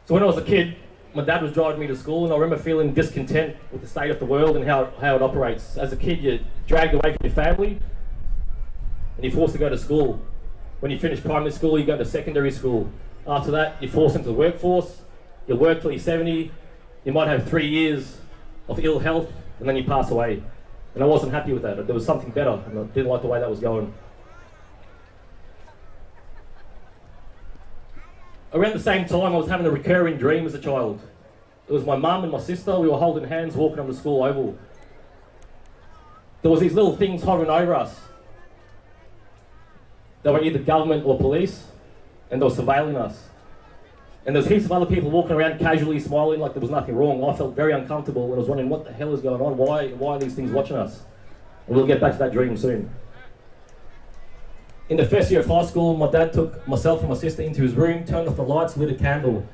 So when I was a kid, my dad was driving me to school, and I remember feeling discontent with the state of the world and how it operates. As a kid, you're dragged away from your family, and you're forced to go to school. When you finish primary school, you go to secondary school. After that, you're forced into the workforce. You work till you're 70. You might have 3 years of ill health, and then you pass away. And I wasn't happy with that. There was something better, and I didn't like the way that was going. Around the same time, I was having a recurring dream as a child. It was my mum and my sister. We were holding hands, walking on the school oval. There was these little things hovering over us. They were either government or police, and they were surveilling us. And there was heaps of other people walking around casually smiling like there was nothing wrong. I felt very uncomfortable, and I was wondering what the hell is going on? Why are these things watching us? And we'll get back to that dream soon. In the first year of high school, my dad took myself and my sister into his room, turned off the lights, lit a candle.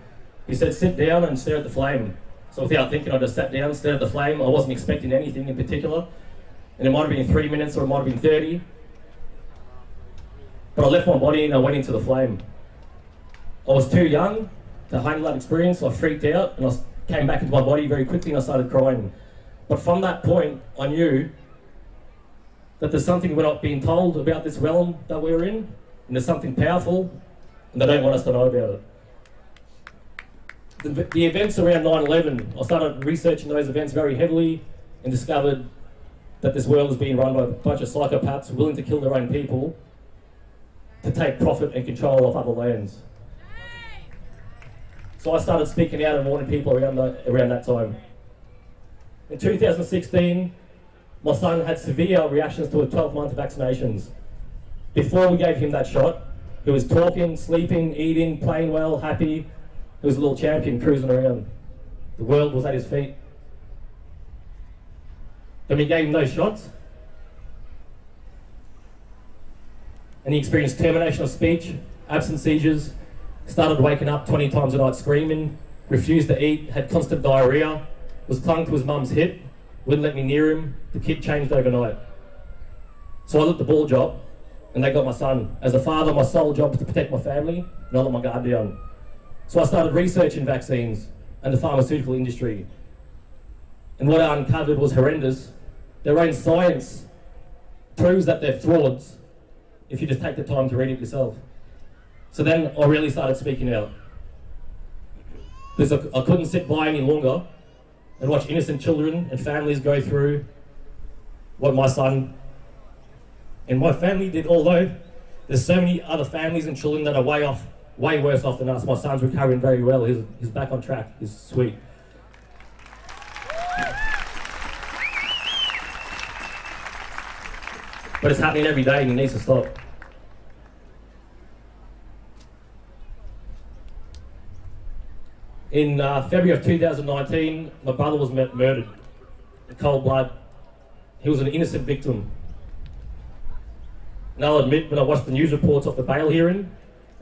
He said, sit down and stare at the flame. So without thinking, I just sat down, stared at the flame. I wasn't expecting anything in particular. And it might have been 3 minutes or it might have been 30. But I left my body and I went into the flame. I was too young to handle that experience, so I freaked out and I came back into my body very quickly and I started crying. But from that point, I knew that there's something we're not being told about this realm that we're in, and there's something powerful, and they don't want us to know about it. The events around 9/11, I started researching those events very heavily and discovered that this world is being run by a bunch of psychopaths willing to kill their own people to take profit and control of other lands. So I started speaking out and warning people around that time. In 2016, my son had severe reactions to a 12-month vaccinations. Before we gave him that shot, he was talking, sleeping, eating, playing well, happy. He was a little champion cruising around. The world was at his feet. Then we gave him those shots, and he experienced termination of speech, absent seizures, started waking up 20 times a night screaming, refused to eat, had constant diarrhea, was clung to his mum's hip, wouldn't let me near him. The kid changed overnight. So I looked the ball job, and they got my son. As a father, my sole job was to protect my family, and I let my guard down. So I started researching vaccines and the pharmaceutical industry. And what I uncovered was horrendous. Their own science proves that they're frauds if you just take the time to read it yourself. So then I really started speaking out. Because I couldn't sit by any longer and watch innocent children and families go through what my son and my family did, although there's so many other families and children that are way worse off than us. My son's recovering very well. He's back on track. He's sweet. But it's happening every day and it needs to stop. In February of 2019, my brother was murdered in cold blood. He was an innocent victim. And I'll admit, when I watched the news reports of the bail hearing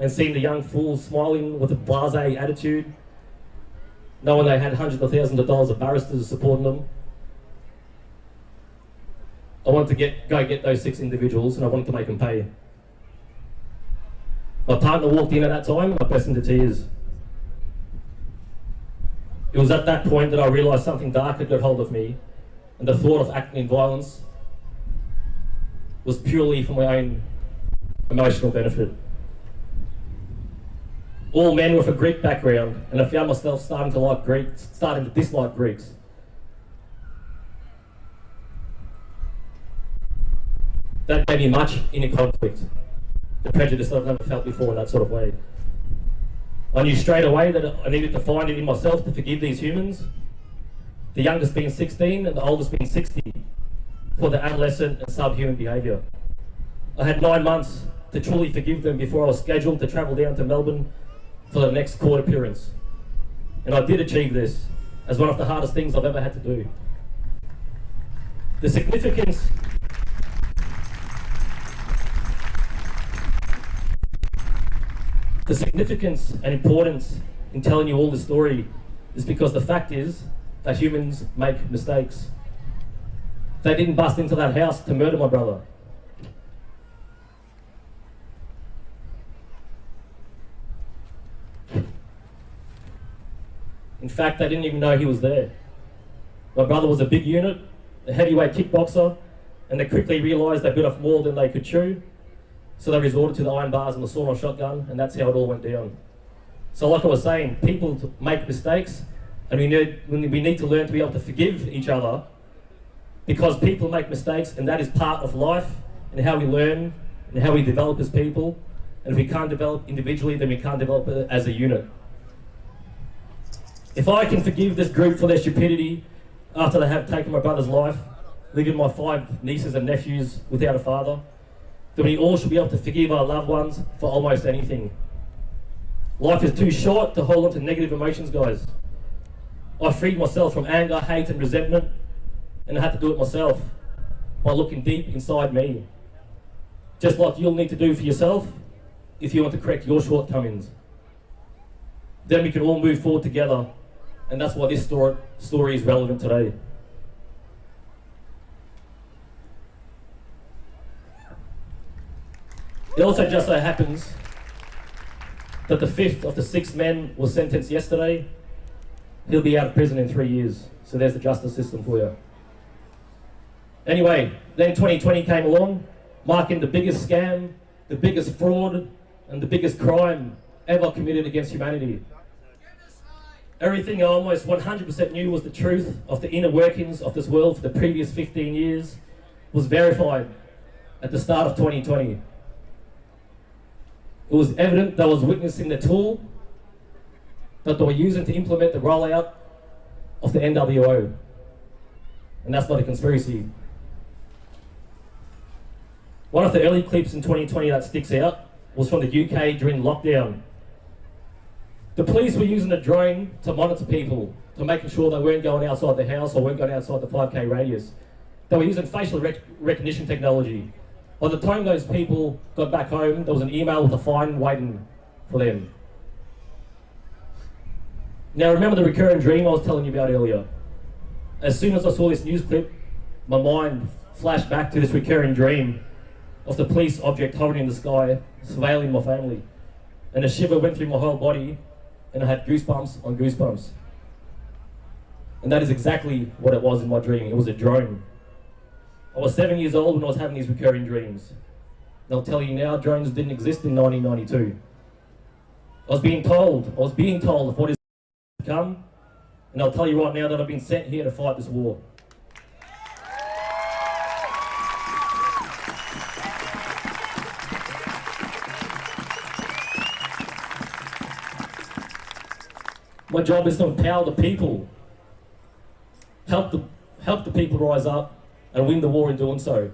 and seeing the young fools smiling with a blasé attitude, knowing they had hundreds of thousands of dollars of barristers supporting them, I wanted to go get those 6 individuals and I wanted to make them pay. My partner walked in at that time and I burst into tears. It was at that point that I realised something dark had got hold of me, and the thought of acting in violence was purely for my own emotional benefit. All men with a Greek background, and I found myself starting to dislike Greeks. That made me much inner conflict, the prejudice I've never felt before in that sort of way. I knew straight away that I needed to find it in myself to forgive these humans, the youngest being 16 and the oldest being 60, for their adolescent and subhuman behaviour. I had 9 months to truly forgive them before I was scheduled to travel down to Melbourne for the next court appearance. And I did achieve this as one of the hardest things I've ever had to do. The significance and importance in telling you all this story is because the fact is that humans make mistakes. They didn't bust into that house to murder my brother. In fact, they didn't even know he was there. My brother was a big unit, a heavyweight kickboxer, and they quickly realised they bit off more than they could chew, so they resorted to the iron bars and the sawed-off shotgun, and that's how it all went down. So like I was saying, people make mistakes, and we need to learn to be able to forgive each other, because people make mistakes, and that is part of life, and how we learn, and how we develop as people. And if we can't develop individually, then we can't develop as a unit. If I can forgive this group for their stupidity after they have taken my brother's life, leaving my 5 nieces and nephews without a father, then we all should be able to forgive our loved ones for almost anything. Life is too short to hold on to negative emotions, guys. I freed myself from anger, hate and resentment, and I had to do it myself by looking deep inside me. Just like you'll need to do for yourself if you want to correct your shortcomings. Then we can all move forward together, and that's why this story is relevant today. It also just so happens that the 5th of the 6 men was sentenced yesterday. He'll be out of prison in 3 years. So there's the justice system for you. Anyway, then 2020 came along, marking the biggest scam, the biggest fraud, and the biggest crime ever committed against humanity. Everything I almost 100% knew was the truth of the inner workings of this world for the previous 15 years was verified at the start of 2020. It was evident that I was witnessing the tool that they were using to implement the rollout of the NWO. And that's not a conspiracy. One of the early clips in 2020 that sticks out was from the UK during lockdown. The police were using a drone to monitor people, to making sure they weren't going outside the house or weren't going outside the 5K radius. They were using facial recognition technology. By the time those people got back home, there was an email with a fine waiting for them. Now remember the recurring dream I was telling you about earlier. As soon as I saw this news clip, my mind flashed back to this recurring dream of the police object hovering in the sky, surveilling my family. And a shiver went through my whole body, and I had goosebumps on goosebumps. And that is exactly what it was in my dream. It was a drone. I was 7 years old when I was having these recurring dreams. And I'll tell you now, drones didn't exist in 1992. I was being told of what is to come, and I'll tell you right now that I've been sent here to fight this war. My job is to empower the people, help the people rise up and win the war in doing so.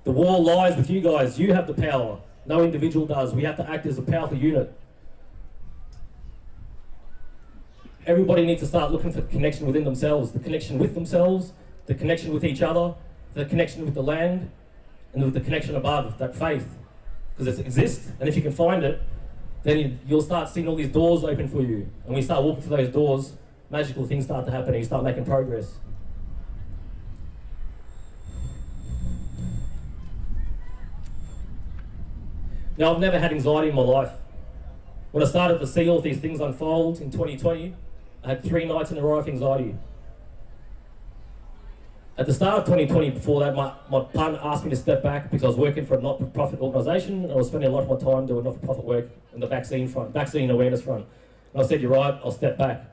The war lies with you guys. You have the power. No individual does. We have to act as a powerful unit. Everybody needs to start looking for the connection within themselves, the connection with themselves, the connection with each other, the connection with the land, and with the connection above, that faith. Because it exists, and if you can find it, then you'll start seeing all these doors open for you. And when you start walking through those doors, magical things start to happen and you start making progress. Now, I've never had anxiety in my life. When I started to see all these things unfold in 2020, I had 3 nights in a row of anxiety. At the start of 2020, before that, my partner asked me to step back because I was working for a not-for-profit organisation and I was spending a lot of my time doing not-for-profit work in the vaccine awareness front. And I said, "You're right, I'll step back."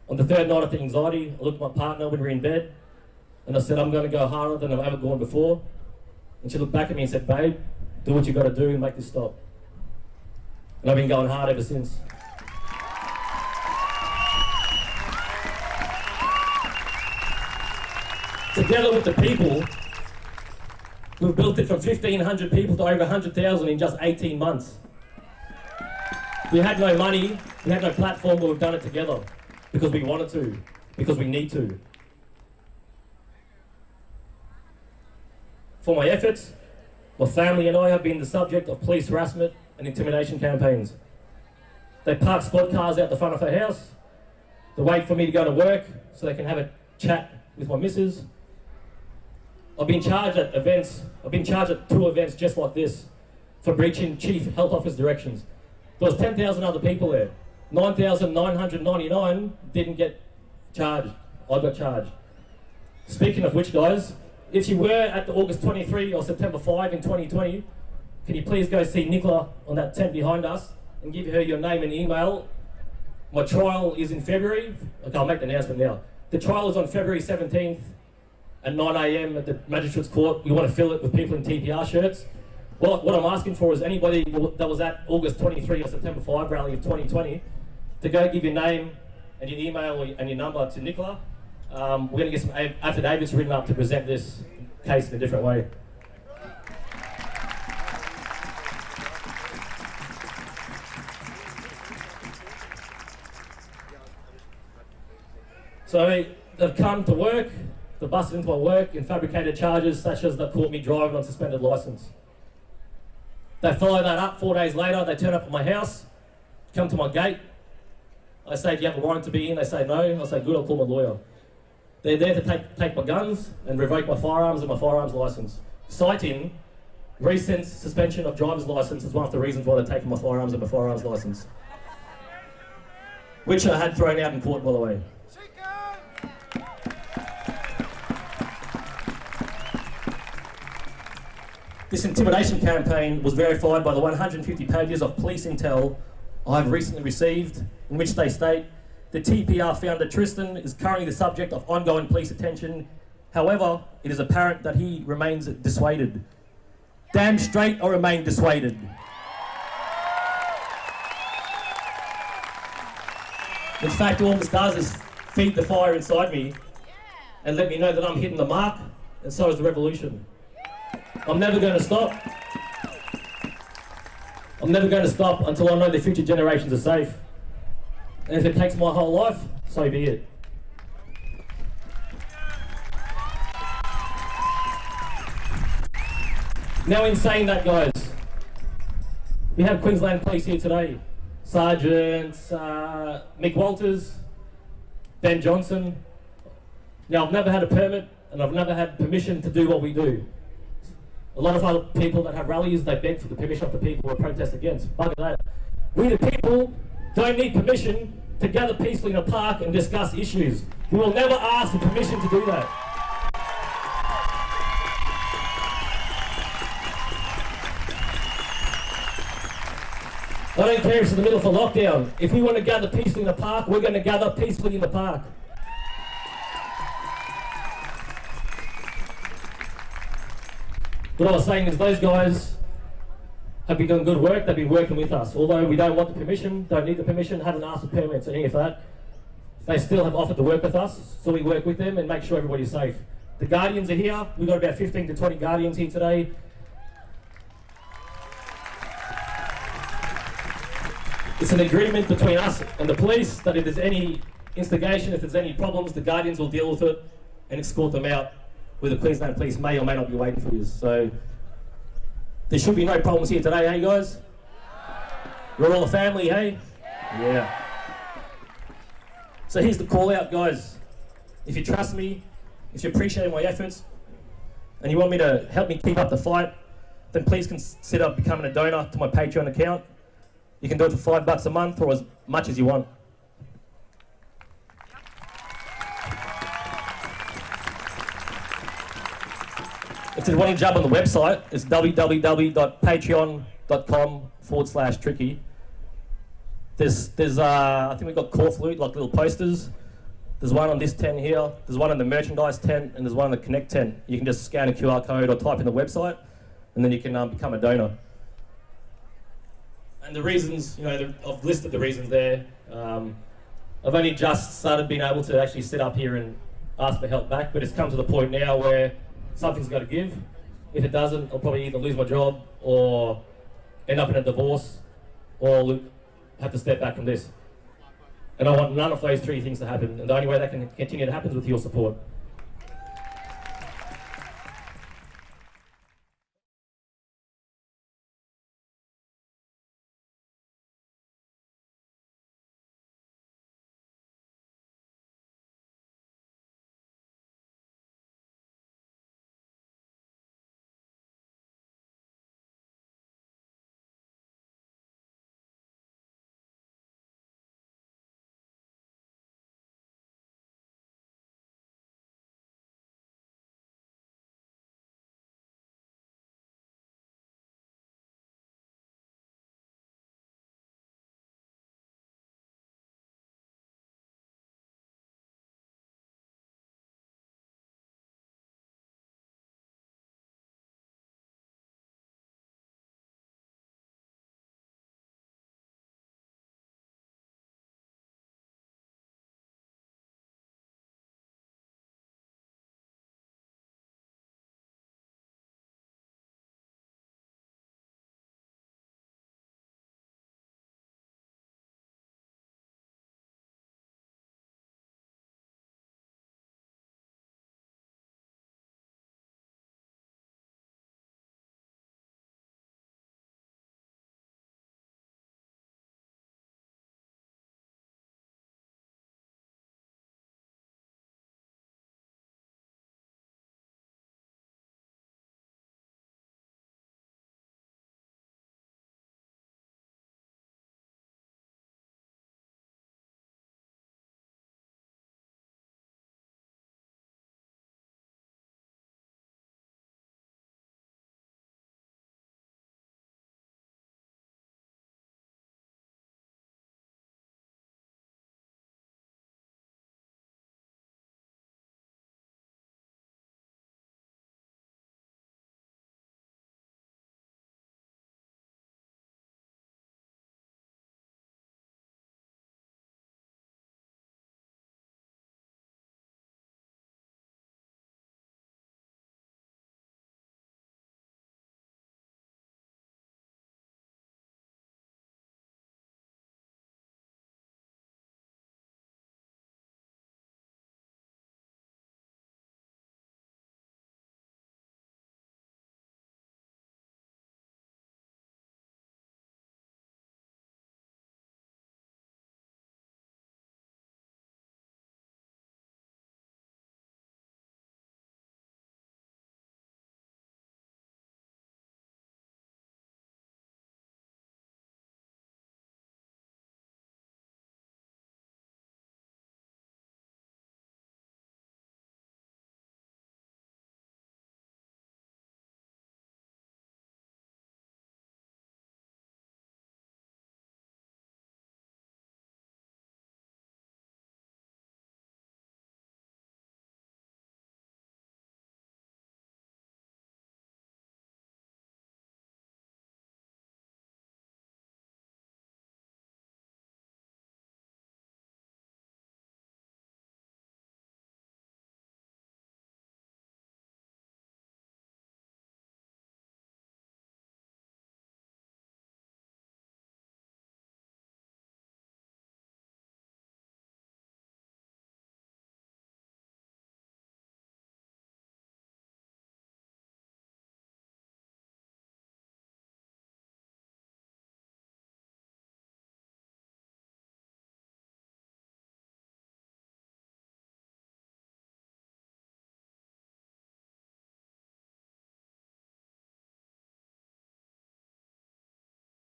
On the 3rd night of the anxiety, I looked at my partner when we were in bed and I said, "I'm going to go harder than I've ever gone before." And she looked back at me and said, "Babe, do what you got to do and make this stop." And I've been going hard ever since. Together with the people, we've built it from 1,500 people to over 100,000 in just 18 months. We had no money, we had no platform, but we've done it together because we wanted to, because we need to. For my efforts, my family and I have been the subject of police harassment and intimidation campaigns. They park squad cars out the front of our house. They wait for me to go to work so they can have a chat with my missus. I've been charged at 2 events just like this for breaching Chief Health Officer directions. There was 10,000 other people there. 9,999 didn't get charged. I got charged. Speaking of which, guys, if you were at the August 23 or September 5 in 2020, can you please go see Nicola on that tent behind us and give her your name and email? My trial is in February. Okay, I'll make the announcement now. The trial is on February 17th at 9 a.m. at the Magistrates Court. We want to fill it with people in TPR shirts. Well, what I'm asking for is anybody that was at August 23 or September 5 rally of 2020 to go give your name and your email and your number to Nicola. We're going to get some affidavits written up to present this case in a different way. So they've come to work, they've busted into my work and fabricated charges such as they caught me driving on suspended licence. They follow that up 4 days later, they turn up at my house, come to my gate. I say, do you have a warrant to be in? They say no. I say, good, I'll call my lawyer. They're there to take my guns and revoke my firearms and my firearms licence. Citing recent suspension of driver's licence is one of the reasons why they're taking my firearms and my firearms licence. Which I had thrown out in court, by the way. This intimidation campaign was verified by the 150 pages of police intel I have recently received, in which they state the TPR founder Tristan is currently the subject of ongoing police attention. However, it is apparent that he remains dissuaded. Damn straight I remain dissuaded. In fact, all this does is feed the fire inside me and let me know that I'm hitting the mark, and so is the revolution. I'm never going to stop. I'm never going to stop until I know the future generations are safe. And if it takes my whole life, so be it. Now, in saying that, guys, we have Queensland Police here today. Sergeants Mick Walters, Ben Johnson. Now, I've never had a permit and I've never had permission to do what we do. A lot of other people that have rallies, they beg for the permission of the people who protest against. Bugger that. We the people don't need permission to gather peacefully in a park and discuss issues. We will never ask for permission to do that. I don't care if it's in the middle of a lockdown. If we want to gather peacefully in the park, we're going to gather peacefully in the park. What I was saying is those guys have been doing good work, they've been working with us. Although we don't want the permission, don't need the permission, haven't asked for permits or any of that, they still have offered to work with us, so we work with them and make sure everybody's safe. The Guardians are here, we've got about 15 to 20 Guardians here today. It's an agreement between us and the police that if there's any instigation, if there's any problems, the Guardians will deal with it and escort them out, where the Queensland Police may or may not be waiting for you. So there should be no problems here today, hey guys? You're all a family, hey? Yeah. So here's the call out, guys. If you trust me, if you appreciate my efforts, and you want me to help me keep up the fight, then please consider becoming a donor to my Patreon account. You can do it for $5 a month or as much as you want. If you want to jump on the website, it's www.patreon.com/tricky. There's I think we've got core flute, like little posters. There's one on this tent here, there's one on the merchandise tent, and there's one on the Connect tent. You can just scan a QR code or type in the website, and then you can become a donor. And the reasons, I've listed the reasons there. I've only just started being able to actually sit up here and ask for help back, but it's come to the point now where something's got to give. If it doesn't, I'll probably either lose my job or end up in a divorce or have to step back from this. And I want none of those three things to happen. And the only way that can continue to happen is with your support.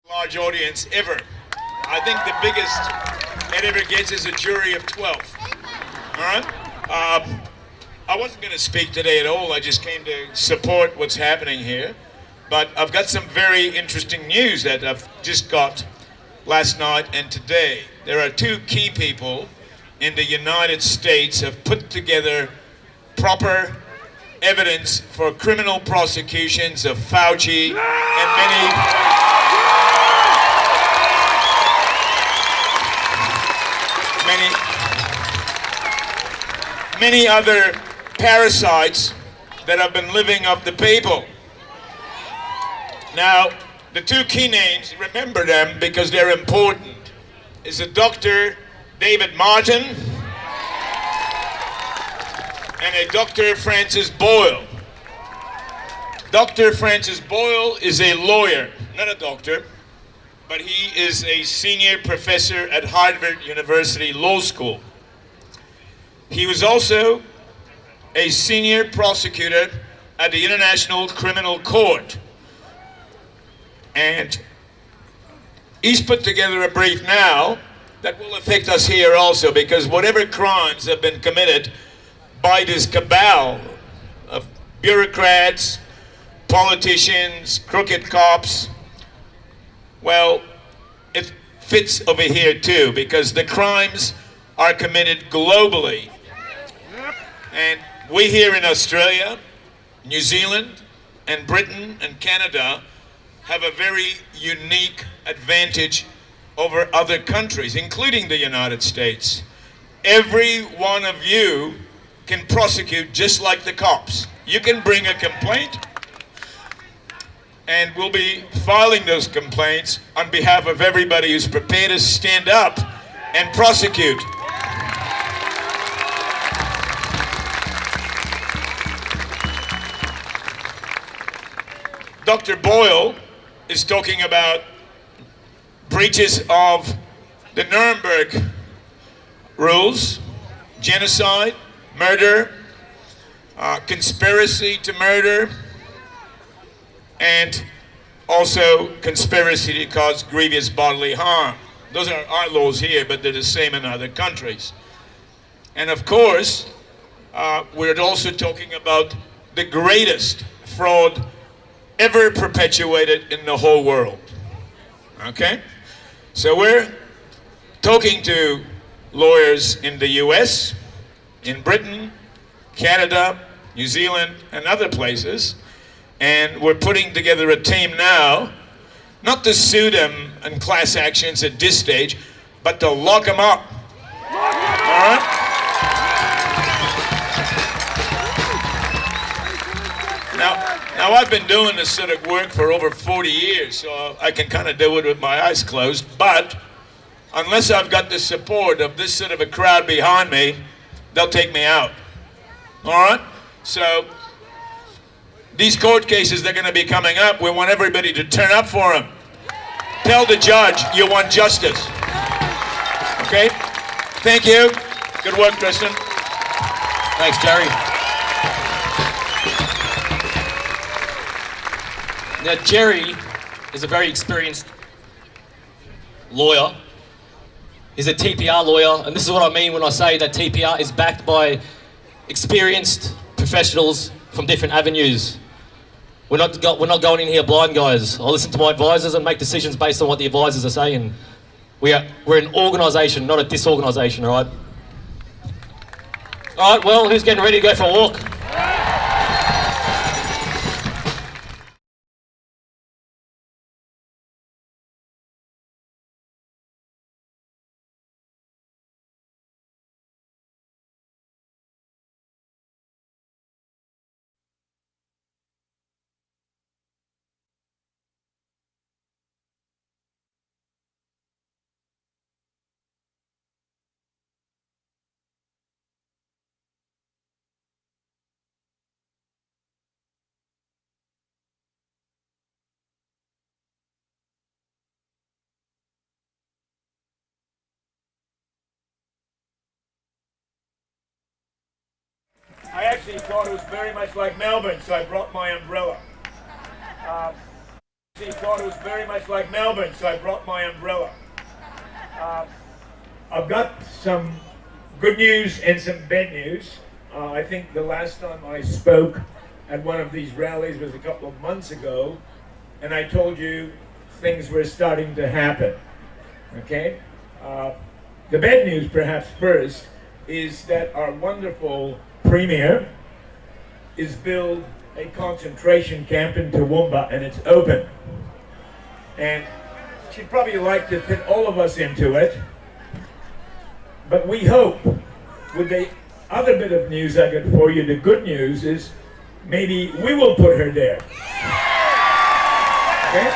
Large audience ever. I think the biggest it ever gets is a jury of 12. All right? I wasn't going to speak today at all. I just came to support what's happening here. But I've got some very interesting news that I've just got last night and today. There are two key people in the United States have put together proper evidence for criminal prosecutions of Fauci and many other parasites that have been living off the people. Now, the two key names, remember them because they're important, is a Dr. David Martin and a Dr. Francis Boyle. Dr. Francis Boyle is a lawyer, not a doctor, but he is a senior professor at Harvard University Law School. He was also a senior prosecutor at the International Criminal Court. And he's put together a brief now that will affect us here also, because whatever crimes have been committed by this cabal of bureaucrats, politicians, crooked cops, well, it fits over here too, because the crimes are committed globally. And we here in Australia, New Zealand, and Britain and Canada have a very unique advantage over other countries, including the United States. Every one of you can prosecute just like the cops. You can bring a complaint, and we'll be filing those complaints on behalf of everybody who's prepared to stand up and prosecute. Dr. Boyle is talking about breaches of the Nuremberg rules, genocide, murder, conspiracy to murder, and also conspiracy to cause grievous bodily harm. Those are our laws here, but they're the same in other countries. And of course, we're also talking about the greatest fraud ever perpetuated in the whole world. Okay? So we're talking to lawyers in the US, in Britain, Canada, New Zealand, and other places, and we're putting together a team now, not to sue them in class actions at this stage, but to lock them up. All right? Now I've been doing this sort of work for over 40 years, so I can kind of do it with my eyes closed, but unless I've got the support of this sort of a crowd behind me, they'll take me out. All right? So these court cases that are going to be coming up, we want everybody to turn up for them. Tell the judge you want justice. Okay? Thank you. Good work, Tristan. Thanks, Jerry. Now, Jerry is a very experienced lawyer. He's a TPR lawyer, and this is what I mean when I say that TPR is backed by experienced professionals from different avenues. We're not going in here blind, guys. I listen to my advisors and make decisions based on what the advisors are saying. We're an organisation, not a disorganisation, all right? All right, well, who's getting ready to go for a walk? I actually thought it was very much like Melbourne, so I brought my umbrella. He thought it was very much like Melbourne, so I brought my umbrella. I've got some good news and some bad news. I think the last time I spoke at one of these rallies was a couple of months ago, and I told you things were starting to happen. Okay? The bad news, perhaps first, is that our wonderful Premier is built a concentration camp in Toowoomba, and it's open. And she'd probably like to fit all of us into it, but we hope, with the other bit of news I got for you, the good news is maybe we will put her there. Okay?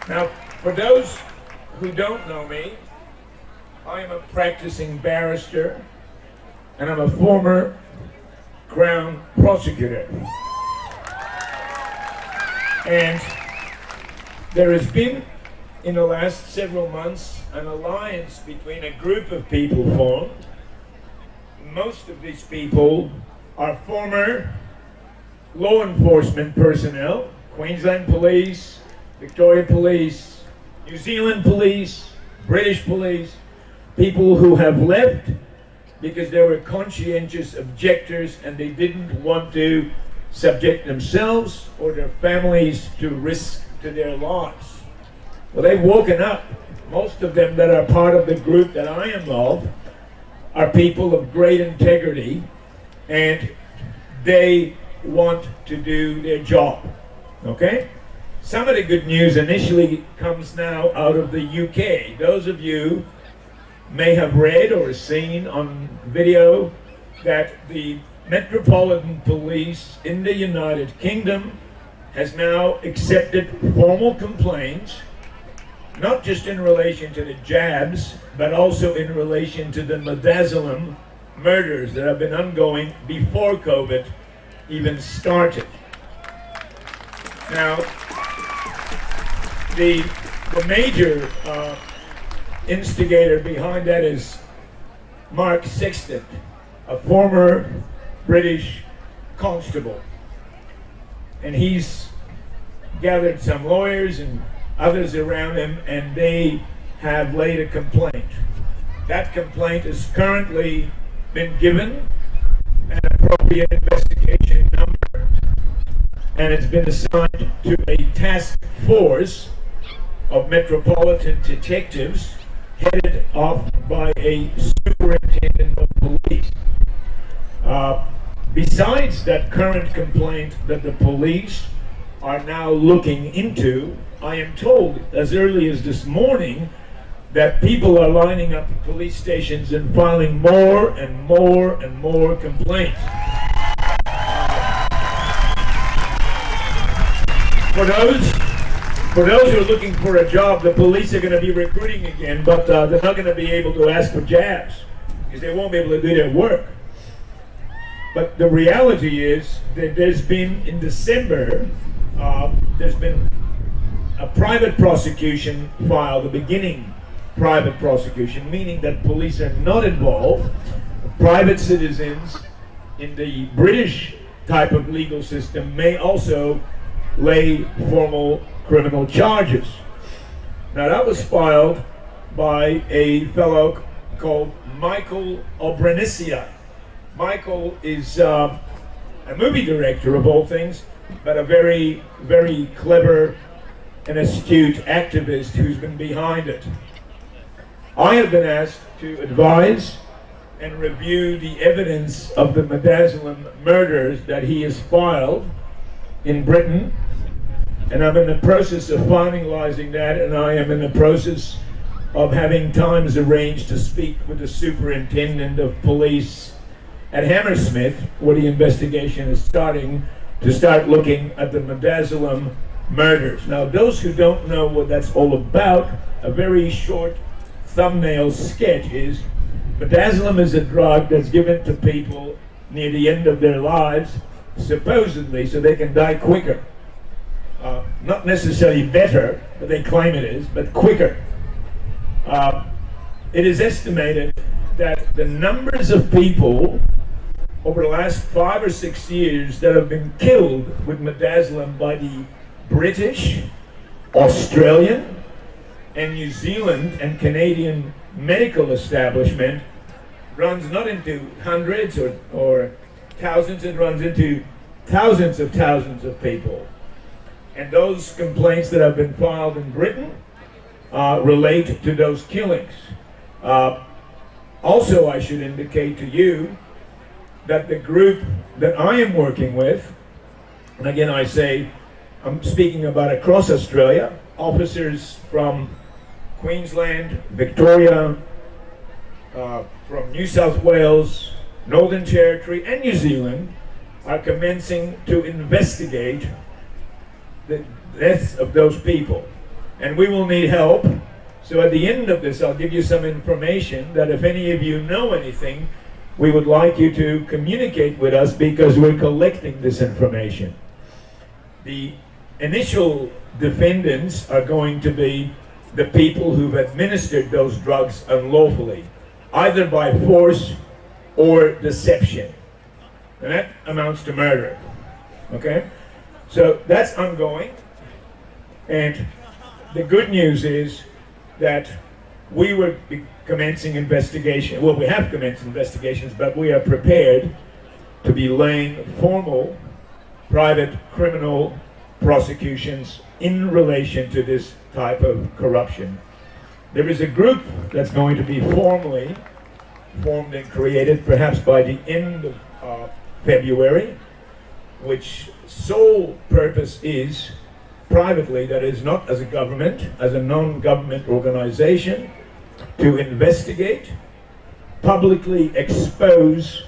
Now, for those who don't know me, I am a practicing barrister, and I'm a former Crown prosecutor. And there has been, in the last several months, an alliance between a group of people formed. Most of these people are former law enforcement personnel, Queensland Police, Victoria Police, New Zealand Police, British Police, people who have left because they were conscientious objectors and they didn't want to subject themselves or their families to risk to their lives. Well, they've woken up. Most of them that are part of the group that I am of are people of great integrity, and they want to do their job. Okay? Some of the good news initially comes now out of the UK. Those of you may have read or seen on video that the Metropolitan Police in the United Kingdom has now accepted formal complaints, not just in relation to the jabs, but also in relation to the Midazolam murders that have been ongoing before COVID even started. Now, the major instigator behind that is Mark Sexton, a former British constable. And he's gathered some lawyers and others around him, and they have laid a complaint. That complaint has currently been given an appropriate investigation number, and it's been assigned to a task force of metropolitan detectives headed off by a superintendent of police. Besides that current complaint that the police are now looking into, I am told as early as this morning that people are lining up at police stations and filing more and more and more complaints. For those who are looking for a job, the police are going to be recruiting again, but they're not going to be able to ask for jabs because they won't be able to do their work. But the reality is that there's been, in December, there's been a private prosecution filed, the beginning private prosecution, meaning that police are not involved. Private citizens in the British type of legal system may also lay formal criminal charges. Now that was filed by a fellow called Michael Obrenicia. Michael is a movie director of all things, but a very, very clever and astute activist who's been behind it. I have been asked to advise and review the evidence of the Midazolam murders that he has filed in Britain, and I'm in the process of finalizing that, and I am in the process of having times arranged to speak with the superintendent of police at Hammersmith, where the investigation is starting to start looking at the Midazolam murders. Now, those who don't know what that's all about, a very short thumbnail sketch is Midazolam is a drug that's given to people near the end of their lives, supposedly so they can die quicker. Not necessarily better, but they claim it is, but quicker. It is estimated that the numbers of people over the last 5 or 6 years that have been killed with midazolam by the British, Australian, and New Zealand and Canadian medical establishment runs not into hundreds or thousands, it runs into thousands of people. And those complaints that have been filed in Britain relate to those killings. Also, I should indicate to you that the group that I am working with, and again I say, I'm speaking about across Australia, officers from Queensland, Victoria, from New South Wales, Northern Territory, and New Zealand are commencing to investigate the deaths of those people. And we will need help. So at the end of this, I'll give you some information that if any of you know anything, we would like you to communicate with us because we're collecting this information. The initial defendants are going to be the people who've administered those drugs unlawfully, either by force or deception. And that amounts to murder. Okay? So that's ongoing. And the good news is that we were commencing investigation. Well, we have commenced investigations, but we are prepared to be laying formal private criminal prosecutions in relation to this type of corruption. There is a group that's going to be formally formed and created perhaps by the end of February, which sole purpose is privately, that is not as a government, as a non-government organization, to investigate, publicly expose,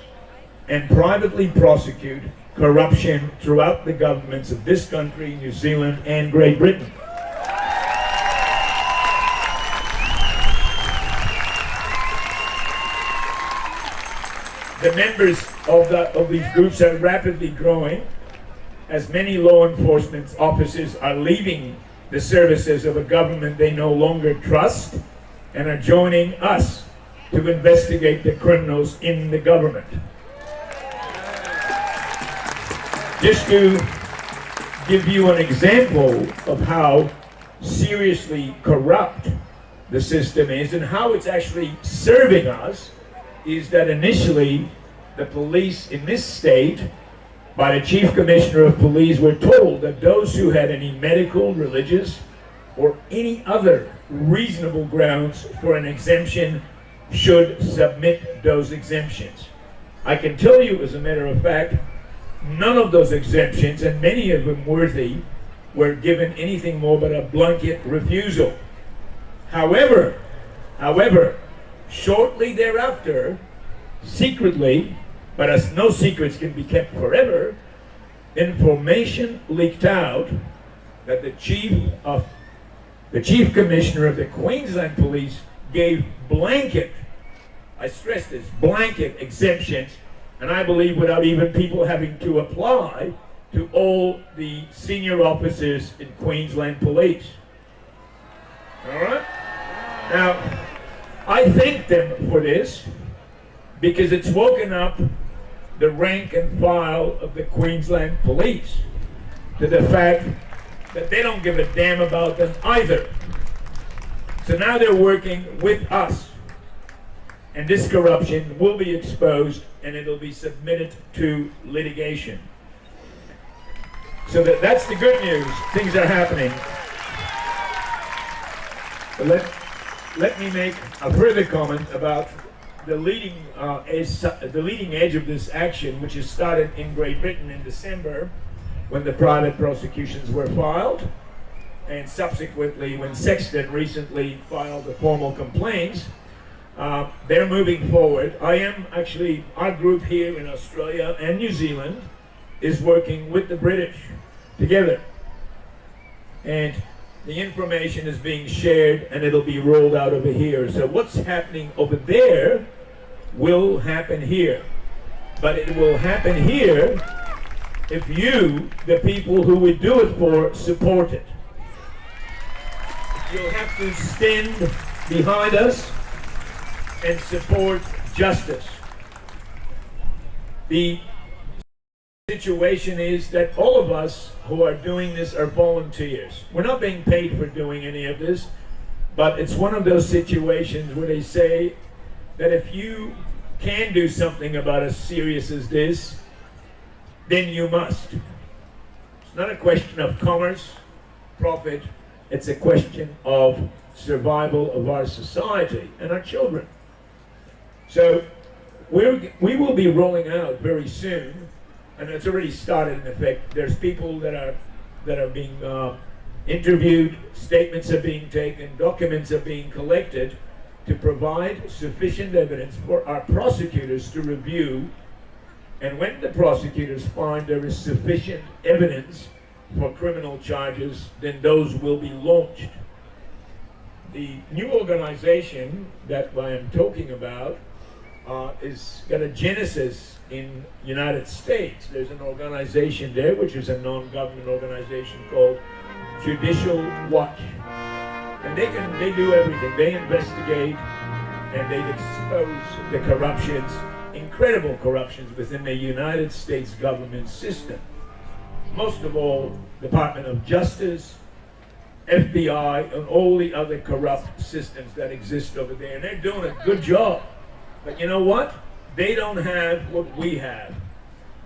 and privately prosecute corruption throughout the governments of this country, New Zealand, and Great Britain. The members of these groups are rapidly growing as many law enforcement officers are leaving the services of a government they no longer trust and are joining us to investigate the criminals in the government. Just to give you an example of how seriously corrupt the system is and how it's actually serving us, is that initially the police in this state, by the Chief Commissioner of Police, were told that those who had any medical, religious, or any other reasonable grounds for an exemption should submit those exemptions. I can tell you, as a matter of fact, none of those exemptions, and many of them worthy, were given anything more but a blanket refusal. However, shortly thereafter, secretly, but as no secrets can be kept forever, information leaked out that the Chief Commissioner of the Queensland Police gave blanket, I stress this, blanket exemptions, and I believe without even people having to apply, to all the senior officers in Queensland Police. All right? Now, I thank them for this because it's woken up the rank and file of the Queensland Police to the fact that they don't give a damn about them either. So now they're working with us, and this corruption will be exposed and it'll be submitted to litigation. So that's the good news. Things are happening. But let me make a further comment about the leading edge of this action, which has started in Great Britain in December, when the private prosecutions were filed, and subsequently when Sexton recently filed the formal complaints. They're moving forward. Our group here in Australia and New Zealand is working with the British together. And the information is being shared and it'll be rolled out over here. So what's happening over there will happen here. But it will happen here if you, the people who we do it for, support it. You'll have to stand behind us and support justice. The situation is that all of us who are doing this are volunteers. We're not being paid for doing any of this, but it's one of those situations where they say that if you can do something about as serious as this, then you must. It's not a question of commerce, profit, it's a question of survival of our society and our children. So we will be rolling out very soon, and it's already started in effect. There's people that are being interviewed, statements are being taken, documents are being collected to provide sufficient evidence for our prosecutors to review. And when the prosecutors find there is sufficient evidence for criminal charges, then those will be launched. The new organization that I am talking about is got a genesis in United States. There's an organization there, which is a non-government organization called Judicial Watch. And they do everything. They investigate and they expose the corruptions, incredible corruptions within the United States government system. Most of all, Department of Justice, FBI, and all the other corrupt systems that exist over there. And they're doing a good job. But you know what? They don't have what we have.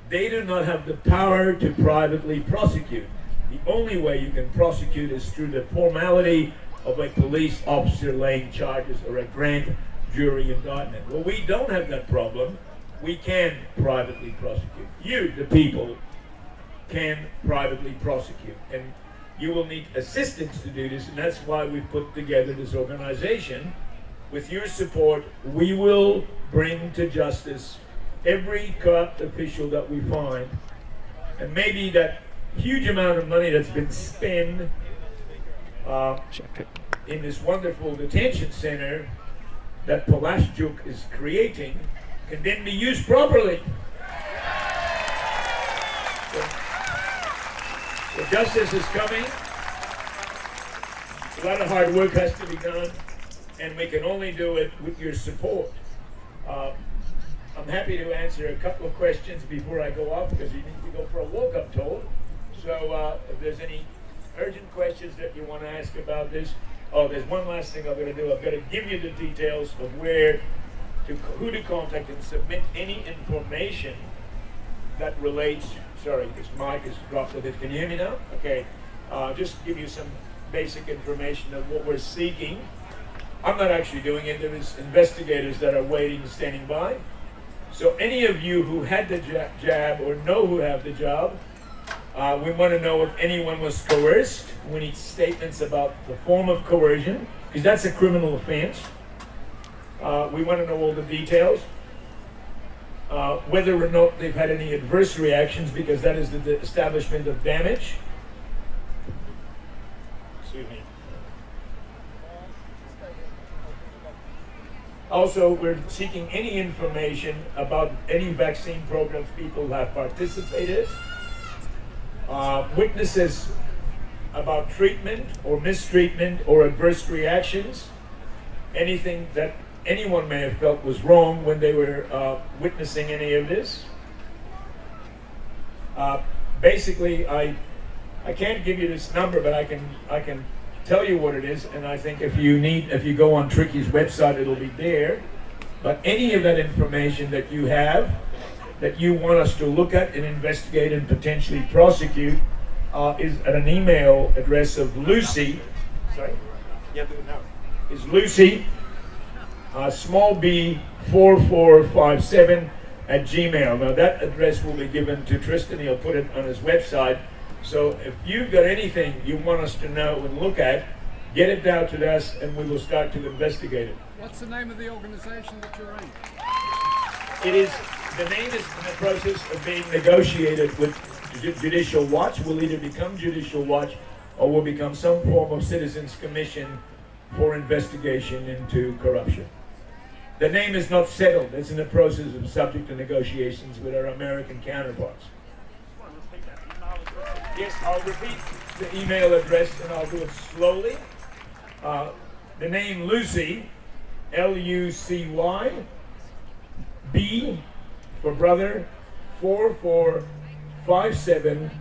They do not have the power to privately prosecute. The only way you can prosecute is through the formality of a police officer laying charges or a grand jury indictment. Well, we don't have that problem. We can privately prosecute. You, the people, can privately prosecute. And you will need assistance to do this, and that's why we've put together this organization. With your support, we will bring to justice every corrupt official that we find. And maybe that huge amount of money that's been spent in this wonderful detention center that Palashchuk is creating can then be used properly. So justice is coming. A lot of hard work has to be done, and we can only do it with your support. I'm happy to answer a couple of questions before I go off, because you need to go for a walk, I'm told. So if there's any urgent questions that you want to ask about this. Oh, there's one last thing I'm going to do. I've got to give you the details of who to contact and submit any information that relates. Sorry, this mic is dropped a bit. Can you hear me now? Okay. Just give you some basic information of what we're seeking. I'm not actually doing it. There is investigators that are waiting, standing by. So any of you who had the jab or know who have the job, we want to know if anyone was coerced. We need statements about the form of coercion, because that's a criminal offense. We want to know all the details. Whether or not they've had any adverse reactions, because that is the establishment of damage. Excuse me. Also, we're seeking any information about any vaccine programs people have participated. Witnesses about treatment or mistreatment or adverse reactions. Anything that anyone may have felt was wrong when they were witnessing any of this. Basically, I can't give you this number, but I can tell you what it is, and I think if you go on Tricky's website, it'll be there. But any of that information that you have, that you want us to look at and investigate and potentially prosecute, is at an email address of Lucy. Sorry? Yeah, do it now. Is Lucy, small b 4457 at Gmail. Now that address will be given to Tristan. He'll put it on his website. So if you've got anything you want us to know and look at, get it down to us and we will start to investigate it. What's the name of the organization that you're in? The name is in the process of being negotiated with Judicial Watch. We'll either become Judicial Watch or we'll become some form of Citizens Commission for investigation into corruption. The name is not settled. It's in the process of subject to negotiations with our American counterparts. Yes, I'll repeat the email address and I'll do it slowly. The name Lucy, Lucy, B for brother 4457